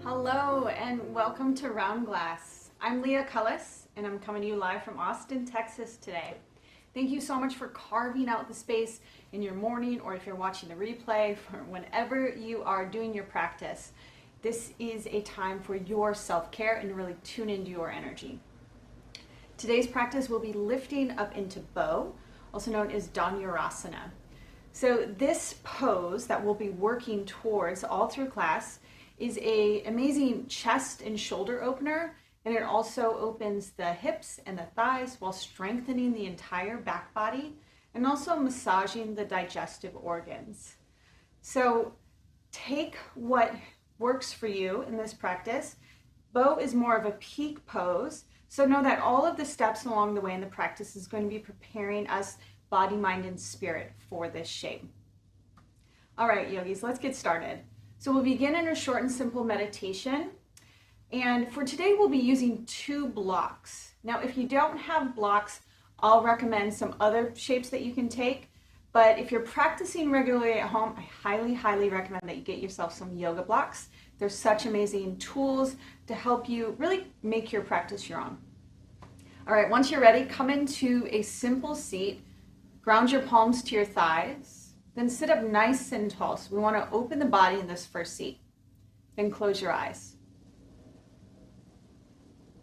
Hello and welcome to Round Glass. I'm Leah Cullis and I'm coming to you live from Austin, Texas today. Thank you so much for carving out the space in your morning, or if you're watching the replay, for whenever you are doing your practice. This is a time for your self-care and to really tune into your energy. Today's practice will be lifting up into bow, also known as dhanurasana. So this pose that we'll be working towards all through class is an amazing chest and shoulder opener, and it also opens the hips and the thighs while strengthening the entire back body and also massaging the digestive organs. So take what works for you in this practice. Bow is more of a peak pose, so know that all of the steps along the way in the practice is going to be preparing us body, mind, and spirit for this shape. All right, yogis, let's get started. So we'll begin in a short and simple meditation. And for today, we'll be using 2 blocks. Now, if you don't have blocks, I'll recommend some other shapes that you can take. But if you're practicing regularly at home, I highly, highly recommend that you get yourself some yoga blocks. They're such amazing tools to help you really make your practice your own. All right, once you're ready, come into a simple seat. Ground your palms to your thighs. Then sit up nice and tall. So we want to open the body in this first seat. Then close your eyes.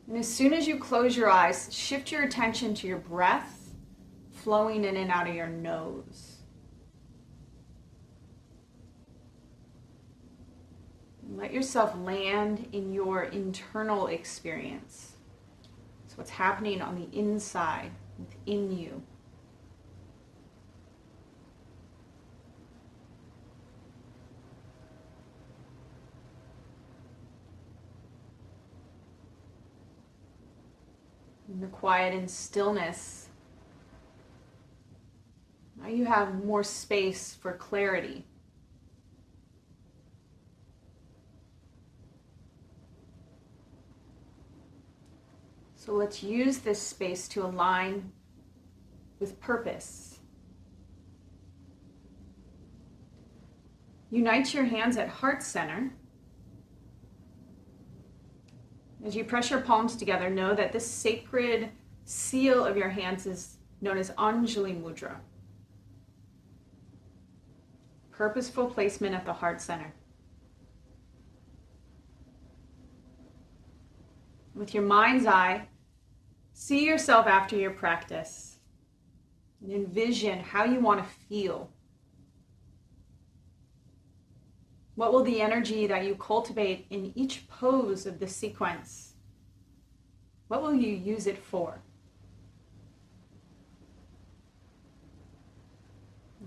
And as soon as you close your eyes, shift your attention to your breath flowing in and out of your nose. And let yourself land in your internal experience. So what's happening on the inside, within you. In the quiet and stillness, now you have more space for clarity. So let's use this space to align with purpose. Unite your hands at heart center. As you press your palms together, know that this sacred seal of your hands is known as Anjali Mudra. Purposeful placement at the heart center. With your mind's eye, see yourself after your practice and envision how you want to feel. What will the energy that you cultivate in each pose of this sequence, what will you use it for?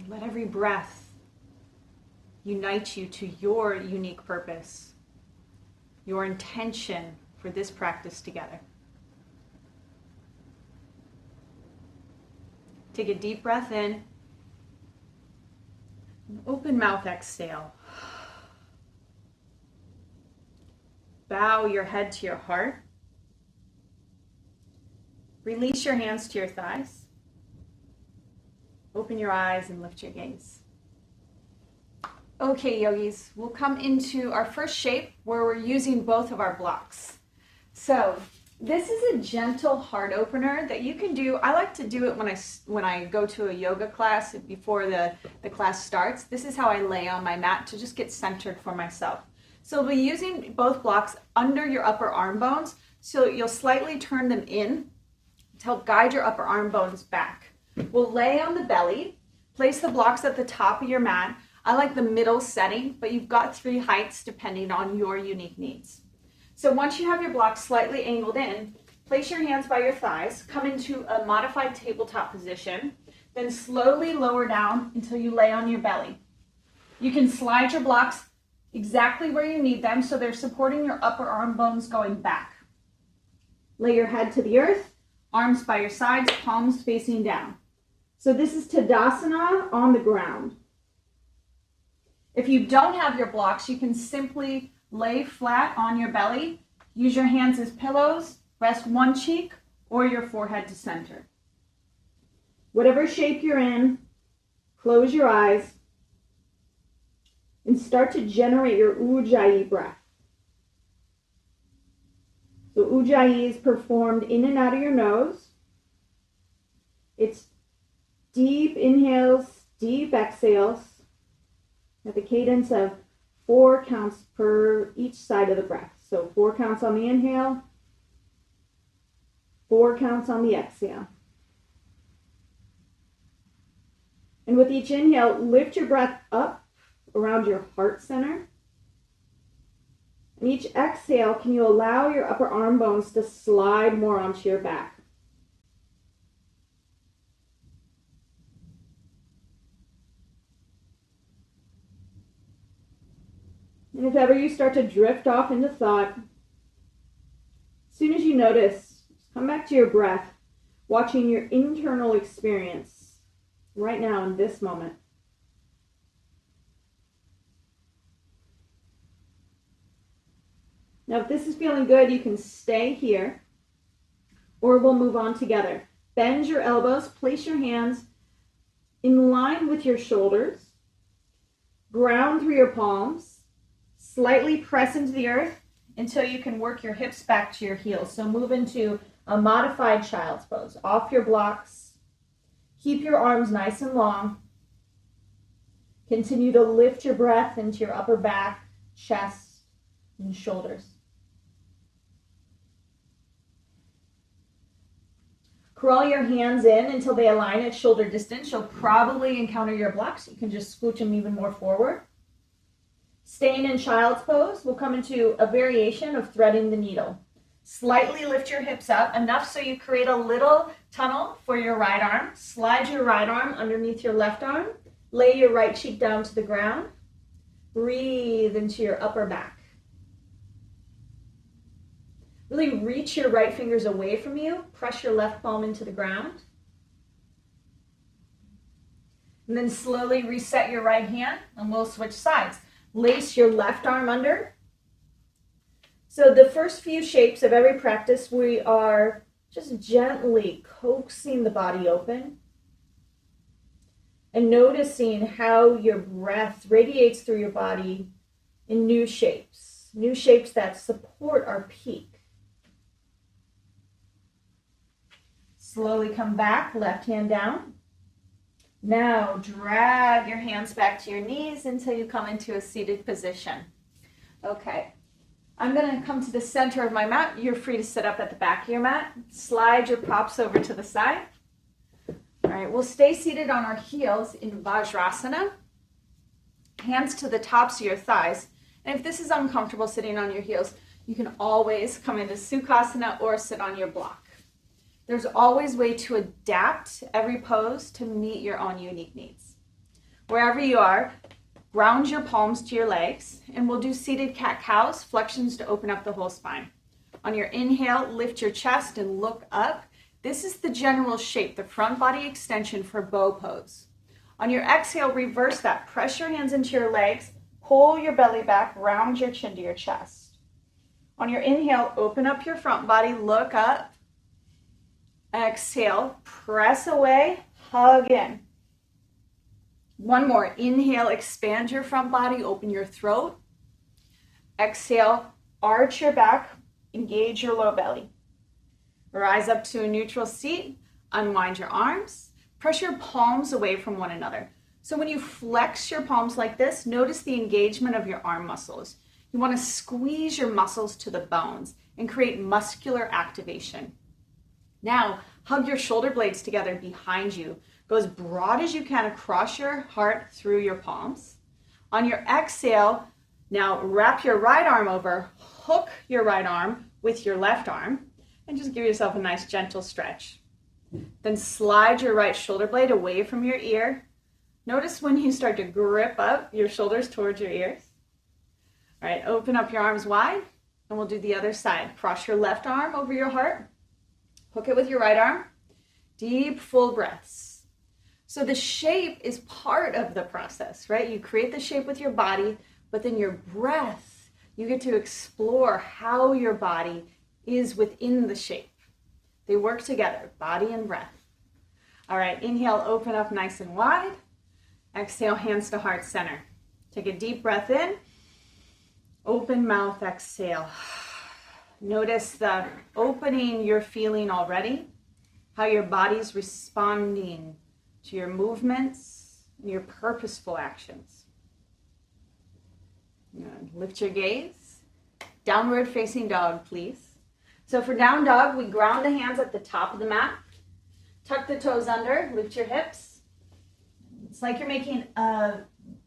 Let every breath unite you to your unique purpose, your intention for this practice together. Take a deep breath in, and open mouth exhale. Bow your head to your heart. Release your hands to your thighs. Open your eyes and lift your gaze. Okay, yogis, we'll come into our first shape where we're using both of our blocks. So this is a gentle heart opener that you can do. I like to do it when I go to a yoga class before the class starts. This is how I lay on my mat to just get centered for myself. So we'll be using both blocks under your upper arm bones. So you'll slightly turn them in to help guide your upper arm bones back. We'll lay on the belly, place the blocks at the top of your mat. I like the middle setting, but you've got 3 heights depending on your unique needs. So once you have your blocks slightly angled in, place your hands by your thighs, come into a modified tabletop position, then slowly lower down until you lay on your belly. You can slide your blocks exactly where you need them so they're supporting your upper arm bones going back. Lay your head to the earth, arms by your sides, palms facing down. So this is Tadasana on the ground. If you don't have your blocks, you can simply lay flat on your belly, use your hands as pillows, rest one cheek or your forehead to center. Whatever shape you're in, close your eyes and start to generate your Ujjayi breath. So Ujjayi is performed in and out of your nose. It's deep inhales, deep exhales, at the cadence of 4 counts per each side of the breath. So 4 counts on the inhale, 4 counts on the exhale. And with each inhale, lift your breath up around your heart center. And each exhale, can you allow your upper arm bones to slide more onto your back? And if ever you start to drift off into thought, as soon as you notice, come back to your breath, watching your internal experience right now in this moment. Now, if this is feeling good, you can stay here, or we'll move on together. Bend your elbows, place your hands in line with your shoulders, ground through your palms, slightly press into the earth until you can work your hips back to your heels. So move into a modified child's pose. Off your blocks. Keep your arms nice and long. Continue to lift your breath into your upper back, chest, and shoulders. Crawl your hands in until they align at shoulder distance. You'll probably encounter your blocks. You can just scooch them even more forward. Staying in child's pose, we'll come into a variation of threading the needle. Slightly lift your hips up, enough so you create a little tunnel for your right arm. Slide your right arm underneath your left arm. Lay your right cheek down to the ground. Breathe into your upper back. Really reach your right fingers away from you. Press your left palm into the ground. And then slowly reset your right hand, and we'll switch sides. Lace your left arm under. So the first few shapes of every practice, we are just gently coaxing the body open and noticing how your breath radiates through your body in new shapes that support our peak. Slowly come back, left hand down. Now drag your hands back to your knees until you come into a seated position. Okay, I'm going to come to the center of my mat. You're free to sit up at the back of your mat. Slide your props over to the side. All right, we'll stay seated on our heels in Vajrasana. Hands to the tops of your thighs. And if this is uncomfortable sitting on your heels, you can always come into Sukhasana or sit on your block. There's always a way to adapt every pose to meet your own unique needs. Wherever you are, ground your palms to your legs, and we'll do seated cat-cows, flexions to open up the whole spine. On your inhale, lift your chest and look up. This is the general shape, the front body extension for bow pose. On your exhale, reverse that. Press your hands into your legs, pull your belly back, round your chin to your chest. On your inhale, open up your front body, look up. Exhale, press away, hug in. One more. Inhale, expand your front body, open your throat. Exhale, arch your back, engage your low belly. Rise up to a neutral seat, unwind your arms. Press your palms away from one another. So when you flex your palms like this, notice the engagement of your arm muscles. You want to squeeze your muscles to the bones and create muscular activation. Now, hug your shoulder blades together behind you. Go as broad as you can across your heart through your palms. On your exhale, now wrap your right arm over, hook your right arm with your left arm, and just give yourself a nice gentle stretch. Then slide your right shoulder blade away from your ear. Notice when you start to grip up your shoulders towards your ears. All right, open up your arms wide, and we'll do the other side. Cross your left arm over your heart. Hook it with your right arm. Deep, full breaths. So the shape is part of the process, right? You create the shape with your body, but then your breath, you get to explore how your body is within the shape. They work together, body and breath. All right, inhale, open up nice and wide. Exhale, hands to heart center. Take a deep breath in. Open mouth, exhale. Notice the opening you're feeling already, how your body's responding to your movements and your purposeful actions. Lift your gaze. Downward facing dog, please. So for down dog, we ground the hands at the top of the mat. Tuck the toes under, lift your hips. It's like you're making a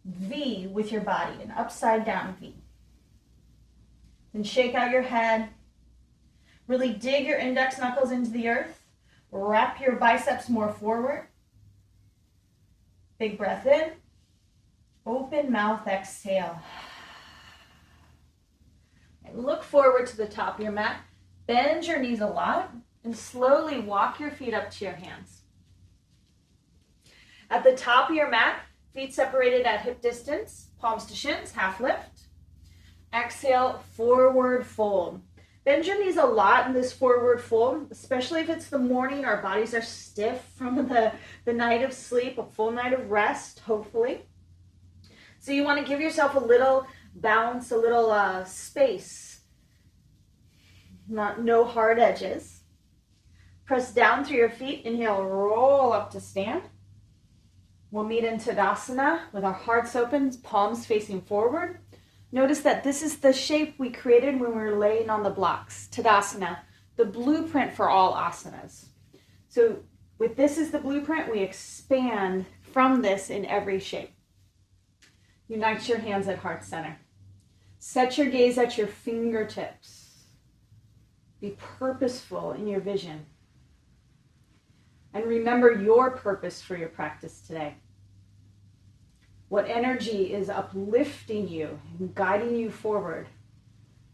V with your body, an upside down V. Then shake out your head. Really dig your index knuckles into the earth. Wrap your biceps more forward. Big breath in. Open mouth, exhale. And look forward to the top of your mat. Bend your knees a lot and slowly walk your feet up to your hands. At the top of your mat, feet separated at hip distance, palms to shins, half lift. Exhale, forward fold. Bend your knees a lot in this forward fold, especially if it's the morning. Our bodies are stiff from the night of sleep, a full night of rest, hopefully. So you want to give yourself a little balance, a little space. No hard edges. Press down through your feet. Inhale, roll up to stand. We'll meet in Tadasana with our hearts open, palms facing forward. Notice that this is the shape we created when we were laying on the blocks. Tadasana, the blueprint for all asanas. So with this as the blueprint, we expand from this in every shape. Unite your hands at heart center. Set your gaze at your fingertips. Be purposeful in your vision. And remember your purpose for your practice today. What energy is uplifting you and guiding you forward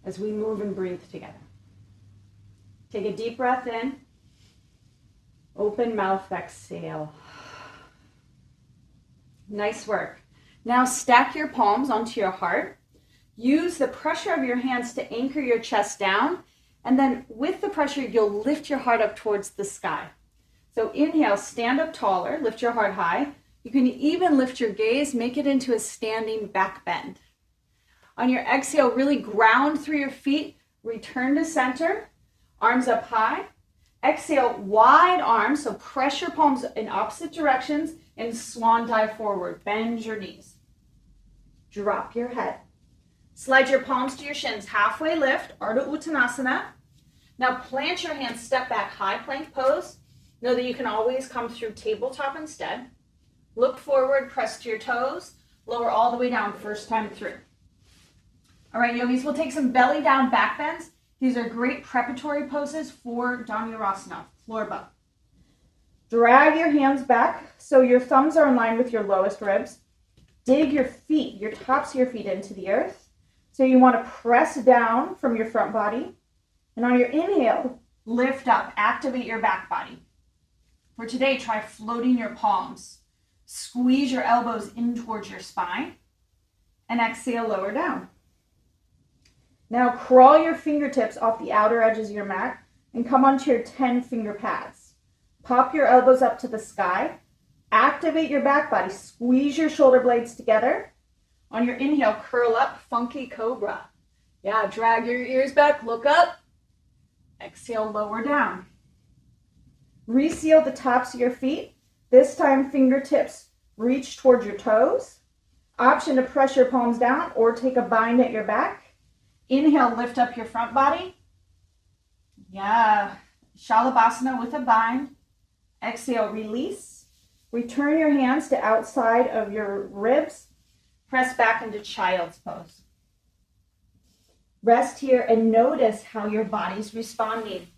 as we move and breathe together. Take a deep breath in. Open mouth, exhale. Nice work. Now stack your palms onto your heart. Use the pressure of your hands to anchor your chest down. And then with the pressure, you'll lift your heart up towards the sky. So inhale, stand up taller, lift your heart high. You can even lift your gaze, make it into a standing back bend. On your exhale, really ground through your feet, return to center, arms up high. Exhale, wide arms, so press your palms in opposite directions and swan dive forward. Bend your knees. Drop your head. Slide your palms to your shins, halfway lift, Ardha Uttanasana. Now plant your hands, step back, high plank pose. Know that you can always come through tabletop instead. Look forward, press to your toes, lower all the way down, first time through. All right, yogis, we'll take some belly down back bends. These are great preparatory poses for dhanurasana, floor bow. Drag your hands back so your thumbs are in line with your lowest ribs. Dig your feet, your tops of your feet into the earth. So you want to press down from your front body. And on your inhale, lift up, activate your back body. For today, try floating your palms. Squeeze your elbows in towards your spine. And exhale, lower down. Now crawl your fingertips off the outer edges of your mat and come onto your 10 finger pads. Pop your elbows up to the sky. Activate your back body. Squeeze your shoulder blades together. On your inhale, curl up, funky cobra. Yeah, drag your ears back, look up. Exhale, lower down. Reseal the tops of your feet. This time, fingertips reach towards your toes. Option to press your palms down or take a bind at your back. Inhale, lift up your front body. Yeah, Shalabhasana with a bind. Exhale, release. Return your hands to outside of your ribs. Press back into child's pose. Rest here and notice how your body's responding.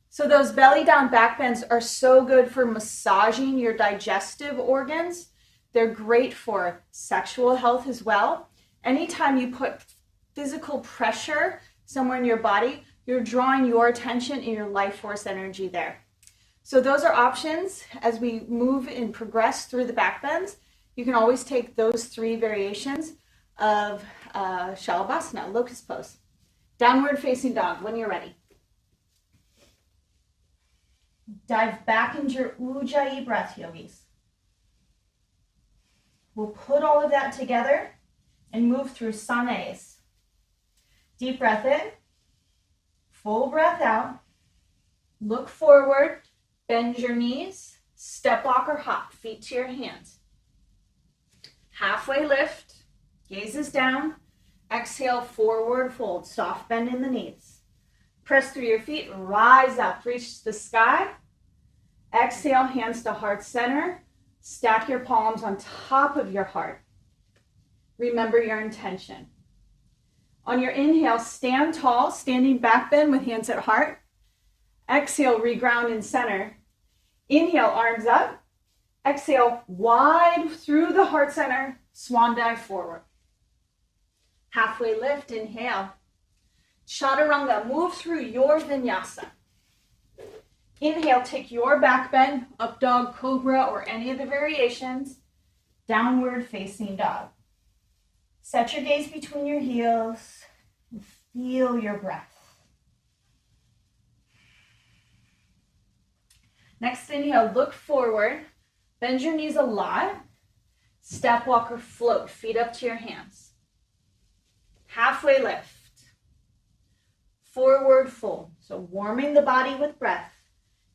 So those belly down back bends are so good for massaging your digestive organs. They're great for sexual health as well. Anytime you put physical pressure somewhere in your body, you're drawing your attention and your life force energy there. So those are options as we move and progress through the back bends. You can always take those 3 variations of Shalabhasana, locust pose. Downward facing dog when you're ready. Dive back into your Ujjayi breath, yogis. We'll put all of that together and move through Sanes. Deep breath in. full breath out. Look forward, bend your knees, step walk or hop, feet to your hands. Halfway lift, gazes down. Exhale, forward fold, soft bend in the knees. Press through your feet, rise up, reach the sky. Exhale, hands to heart center. Stack your palms on top of your heart. Remember your intention. On your inhale, stand tall, standing back bend with hands at heart. Exhale, reground in center. Inhale, arms up. Exhale, wide through the heart center, swan dive forward. Halfway lift, inhale. Chaturanga, move through your vinyasa. Inhale, take your back bend, up dog, cobra, or any of the variations. Downward facing dog. Set your gaze between your heels and feel your breath. Next inhale, look forward. Bend your knees a lot. Step, walk, or float. Feet up to your hands. Halfway lift. Forward fold. So warming the body with breath.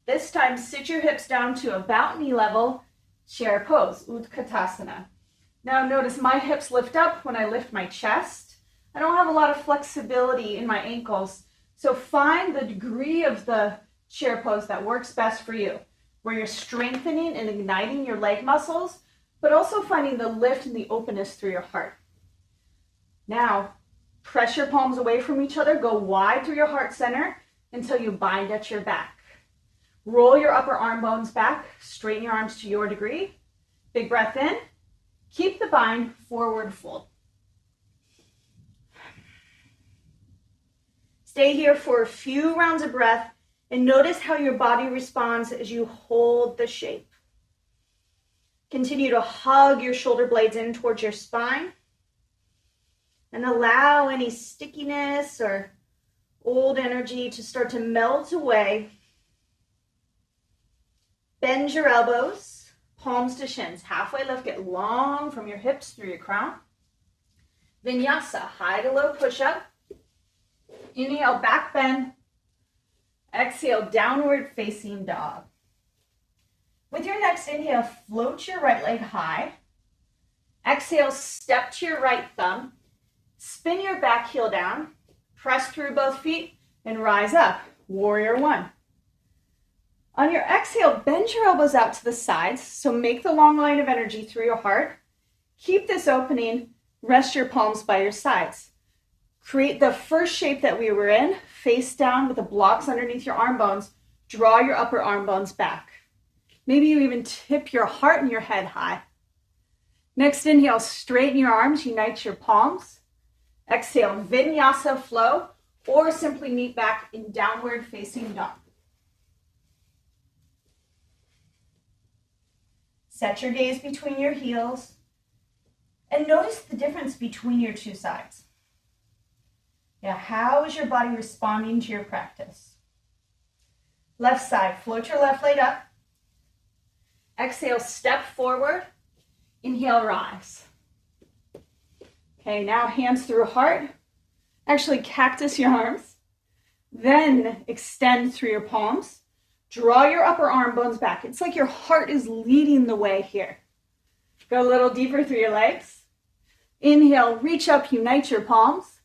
This time, sit your hips down to about knee level. Chair pose, Utkatasana. Now notice my hips lift up when I lift my chest. I don't have a lot of flexibility in my ankles. So find the degree of the chair pose that works best for you, where you're strengthening and igniting your leg muscles, but also finding the lift and the openness through your heart. Now, press your palms away from each other, go wide through your heart center until you bind at your back. Roll your upper arm bones back, straighten your arms to your degree. Big breath in, keep the bind, forward fold. Stay here for a few rounds of breath and notice how your body responds as you hold the shape. Continue to hug your shoulder blades in towards your spine and allow any stickiness or old energy to start to melt away. Bend your elbows, palms to shins. Halfway lift, get long from your hips through your crown. Vinyasa, high to low push-up. Inhale, back bend. Exhale, downward facing dog. With your next inhale, float your right leg high. Exhale, step to your right thumb. Spin your back heel down. Press through both feet and rise up. Warrior one. On your exhale, bend your elbows out to the sides. So make the long line of energy through your heart. Keep this opening. Rest your palms by your sides. Create the first shape that we were in, face down with the blocks underneath your arm bones. Draw your upper arm bones back. Maybe you even tip your heart and your head high. Next inhale, straighten your arms, unite your palms. Exhale, Vinyasa flow, or simply meet back in downward facing dog. Set your gaze between your heels and notice the difference between your two sides. Yeah, how is your body responding to your practice? Left side, float your left leg up. Exhale, step forward. Inhale, rise. Okay, now hands through heart. Actually, cactus your arms. Then extend through your palms. Draw your upper arm bones back. It's like your heart is leading the way here. Go a little deeper through your legs. Inhale, reach up, unite your palms.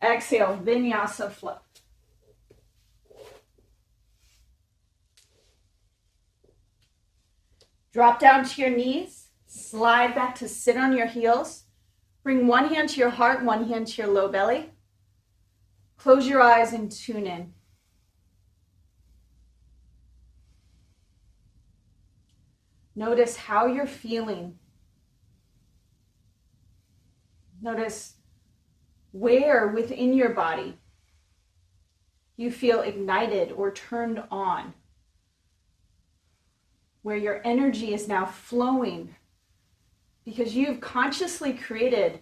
Exhale, Vinyasa flow. Drop down to your knees. Slide back to sit on your heels. Bring one hand to your heart, one hand to your low belly. Close your eyes and tune in. Notice how you're feeling. Notice where within your body you feel ignited or turned on, where your energy is now flowing because you've consciously created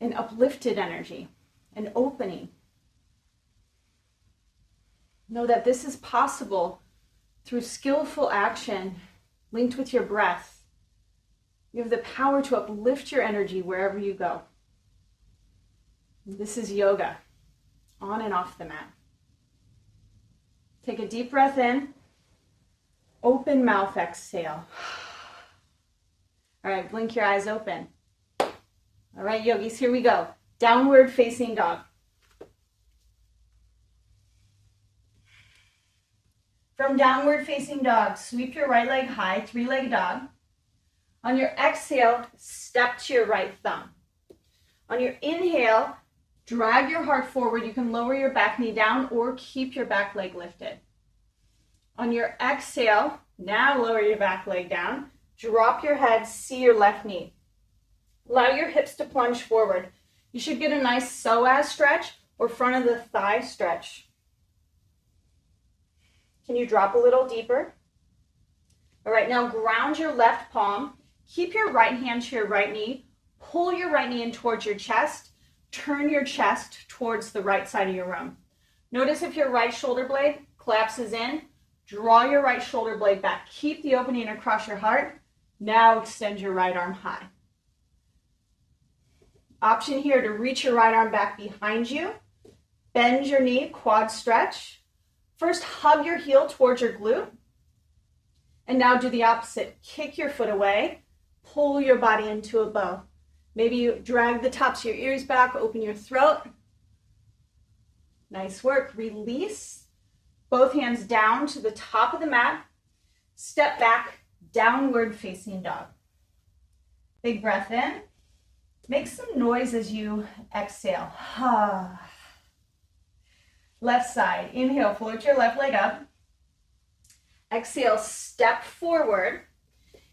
an uplifted energy, an opening. Know that this is possible through skillful action linked with your breath. You have the power to uplift your energy wherever you go. This is yoga. on and off the mat. Take a deep breath in. Open mouth, exhale. All right, blink your eyes open. All right, yogis, here we go. Downward facing dog. From downward facing dog, sweep your right leg high, three-legged dog. On your exhale, step to your right thumb. On your inhale, drag your heart forward. You can lower your back knee down or keep your back leg lifted. On your exhale, now lower your back leg down. Drop your head, see your left knee. Allow your hips to plunge forward. You should get a nice psoas stretch or front of the thigh stretch. Can you drop a little deeper? All right, now ground your left palm. Keep your right hand to your right knee. Pull your right knee in towards your chest. Turn your chest towards the right side of your room. Notice if your right shoulder blade collapses in, draw your right shoulder blade back. Keep the opening across your heart. Now extend your right arm high. Option here to reach your right arm back behind you. Bend your knee, quad stretch. First, hug your heel towards your glute. And now do the opposite. Kick your foot away. Pull your body into a bow. Maybe you drag the tops of your ears back, open your throat. Nice work. Release. Both hands down to the top of the mat. Step back, downward facing dog. Big breath in. Make some noise as you exhale. Left side. Inhale, float your left leg up. Exhale, step forward.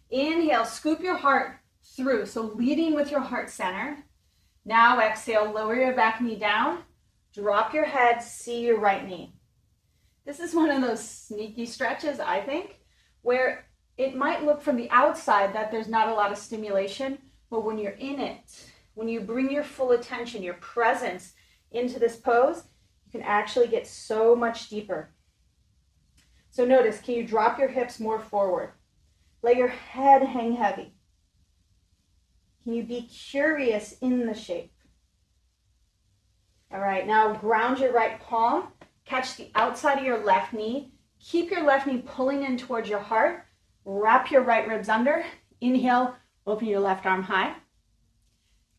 Inhale, scoop your heart through. So leading with your heart center. Now exhale, lower your back knee down. Drop your head, see your right knee. This is one of those sneaky stretches, I think, where it might look from the outside that there's not a lot of stimulation, but when you're in it, when you bring your full attention, your presence into this pose, you can actually get so much deeper. So notice, can you drop your hips more forward? Let your head hang heavy. Can you be curious in the shape? All right, now ground your right palm. Catch the outside of your left knee. Keep your left knee pulling in towards your heart. Wrap your right ribs under. Inhale, open your left arm high.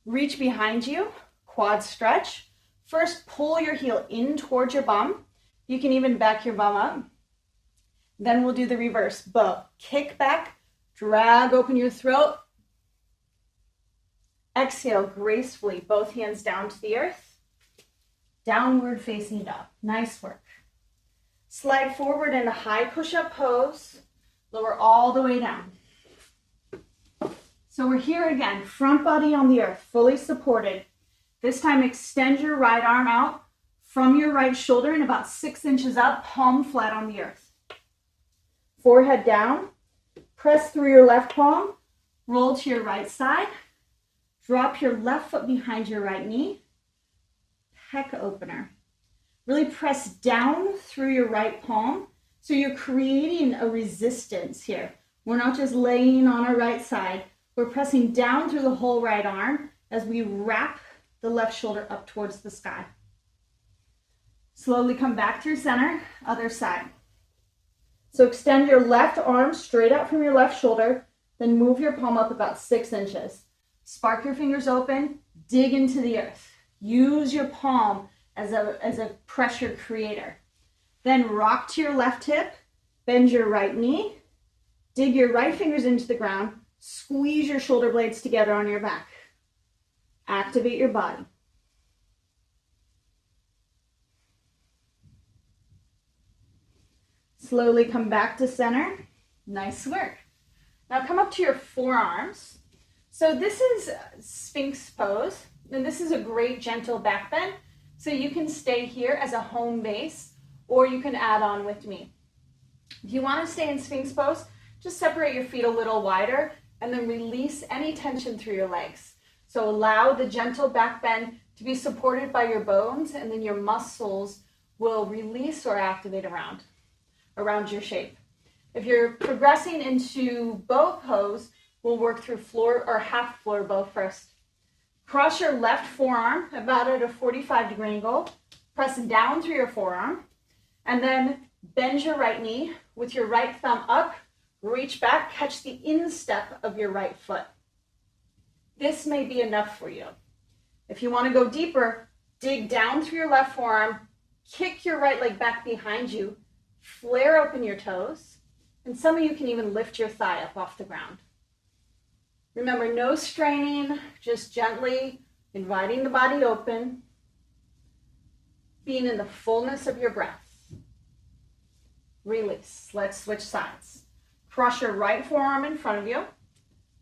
Reach behind you, quad stretch. First, pull your heel in towards your bum. You can even back your bum up. Then we'll do the reverse. Bow. Kick back, drag open your throat. Exhale gracefully, both hands down to the earth. Downward facing dog. Nice work. Slide forward into high push-up pose. Lower all the way down. So we're here again, front body on the earth, fully supported. This time extend your right arm out from your right shoulder and about 6 inches up, palm flat on the earth. Forehead down, press through your left palm, roll to your right side, drop your left foot behind your right knee, pec opener. Really press down through your right palm, so you're creating a resistance here. We're not just laying on our right side, we're pressing down through the whole right arm as we wrap the left shoulder up towards the sky. Slowly come back through center, other side. So extend your left arm straight out from your left shoulder, then move your palm up about 6 inches. Spark your fingers open, dig into the earth. Use your palm as a pressure creator. Then rock to your left hip, bend your right knee, dig your right fingers into the ground, squeeze your shoulder blades together on your back. Activate your body. Slowly come back to center. Nice work. Now come up to your forearms. So this is Sphinx Pose, and this is a great gentle back bend. So you can stay here as a home base, or you can add on with me. If you want to stay in Sphinx Pose, just separate your feet a little wider and then release any tension through your legs. So allow the gentle back bend to be supported by your bones, and then your muscles will release or activate around your shape. If you're progressing into bow pose, we'll work through floor or half floor bow first. Cross your left forearm about at a 45-degree angle. Press down through your forearm, and then bend your right knee with your right thumb up, reach back, catch the instep of your right foot. This may be enough for you. If you want to go deeper, dig down through your left forearm, kick your right leg back behind you, flare open your toes, and some of you can even lift your thigh up off the ground. Remember, no straining, just gently inviting the body open, being in the fullness of your breath. Release. Let's switch sides. Cross your right forearm in front of you.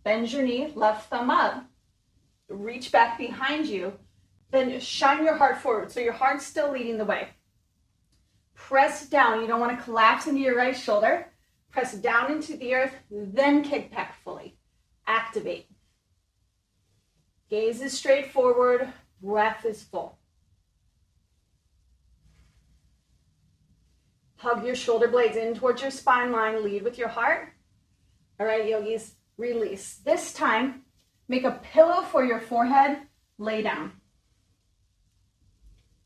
Bend your knee, left thumb up. Reach back behind you. Then shine your heart forward, so your heart's still leading the way. Press down. You don't want to collapse into your right shoulder. Press down into the earth, then kick back fully. Activate. Gaze is straight forward. Breath is full. Hug your shoulder blades in towards your spine line. Lead with your heart. All right, yogis, release. This time, make a pillow for your forehead. Lay down.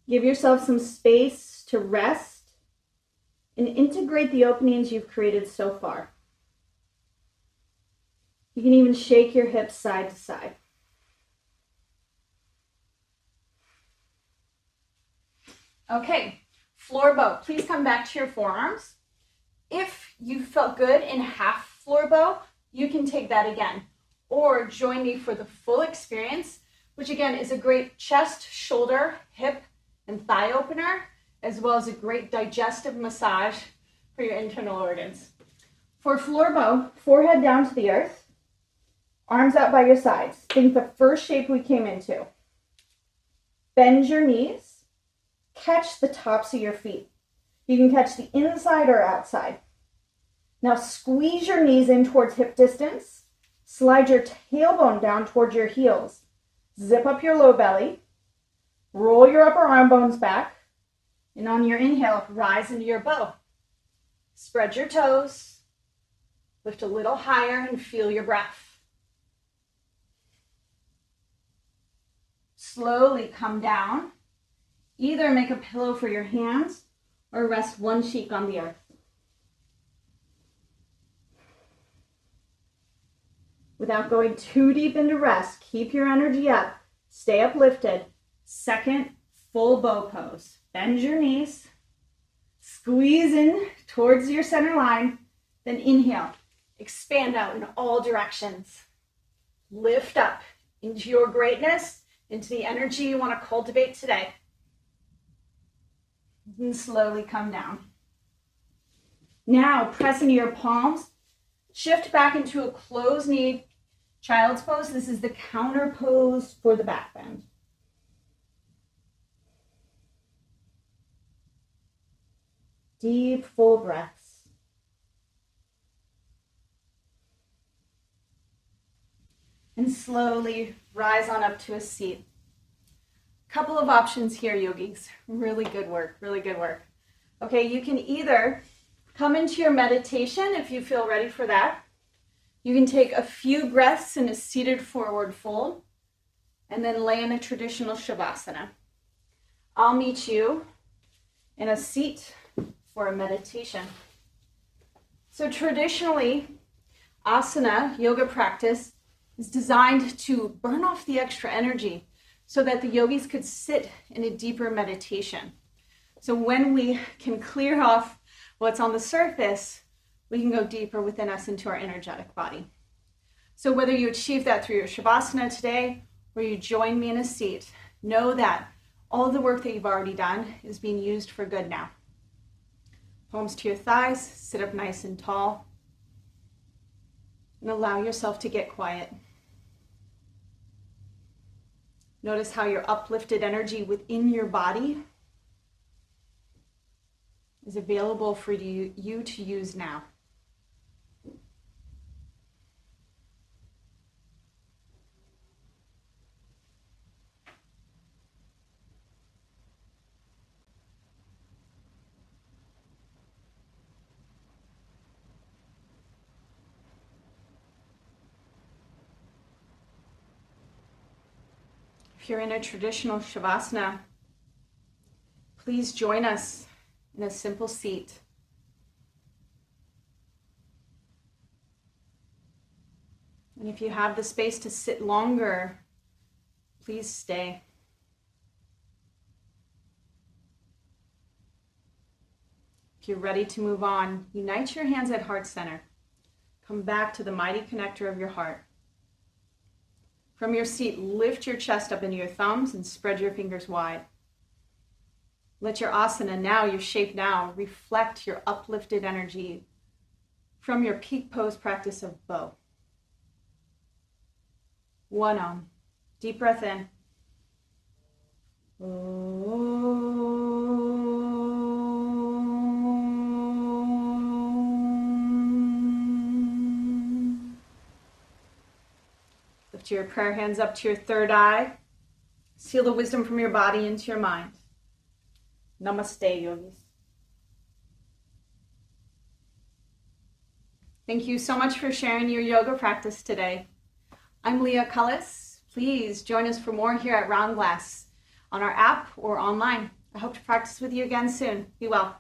Give yourself some space to rest and integrate the openings you've created so far. You can even shake your hips side to side. Okay. Floor bow, please come back to your forearms. If you felt good in half floor bow, you can take that again. Or join me for the full experience, which again is a great chest, shoulder, hip, and thigh opener, as well as a great digestive massage for your internal organs. For floor bow, forehead down to the earth, arms out by your sides. Think the first shape we came into. Bend your knees. Catch the tops of your feet. You can catch the inside or outside. Now squeeze your knees in towards hip distance. Slide your tailbone down towards your heels. Zip up your low belly. Roll your upper arm bones back. And on your inhale, rise into your bow. Spread your toes. Lift a little higher and feel your breath. Slowly come down. Either make a pillow for your hands or rest one cheek on the earth. Without going too deep into rest, keep your energy up. Stay uplifted. Second, full bow pose. Bend your knees. Squeeze in towards your center line. Then inhale. Expand out in all directions. Lift up into your greatness, into the energy you want to cultivate today. And slowly come down. Now press into your palms. Shift back into a closed knee child's pose. This is the counter pose for the back bend. Deep, full breaths. And slowly rise on up to a seat. Couple of options here, yogis. Really good work, really good work. Okay, you can either come into your meditation if you feel ready for that. You can take a few breaths in a seated forward fold and then lay in a traditional shavasana. I'll meet you in a seat for a meditation. So traditionally, asana, yoga practice, is designed to burn off the extra energy so that the yogis could sit in a deeper meditation. So when we can clear off what's on the surface, we can go deeper within us into our energetic body. So whether you achieve that through your shavasana today, or you join me in a seat, know that all the work that you've already done is being used for good now. Palms to your thighs, sit up nice and tall, and allow yourself to get quiet. Notice how your uplifted energy within your body is available for you to use now. If you're in a traditional shavasana, Please join us in a simple seat. And if you have the space to sit longer, please stay. If you're ready to move on, unite your hands at heart center. Come back to the mighty connector of your heart. From your seat, lift your chest up into your thumbs and spread your fingers wide. Let your asana now, your shape now, reflect your uplifted energy from your peak pose practice of bow. One Om. Deep breath in. Lift your prayer hands up to your third eye. Seal the wisdom from your body into your mind. Namaste, yogis. Thank you so much for sharing your yoga practice today. I'm Leah Cullis. Please join us for more here at Round Glass on our app or online. I hope to practice with you again soon. Be well.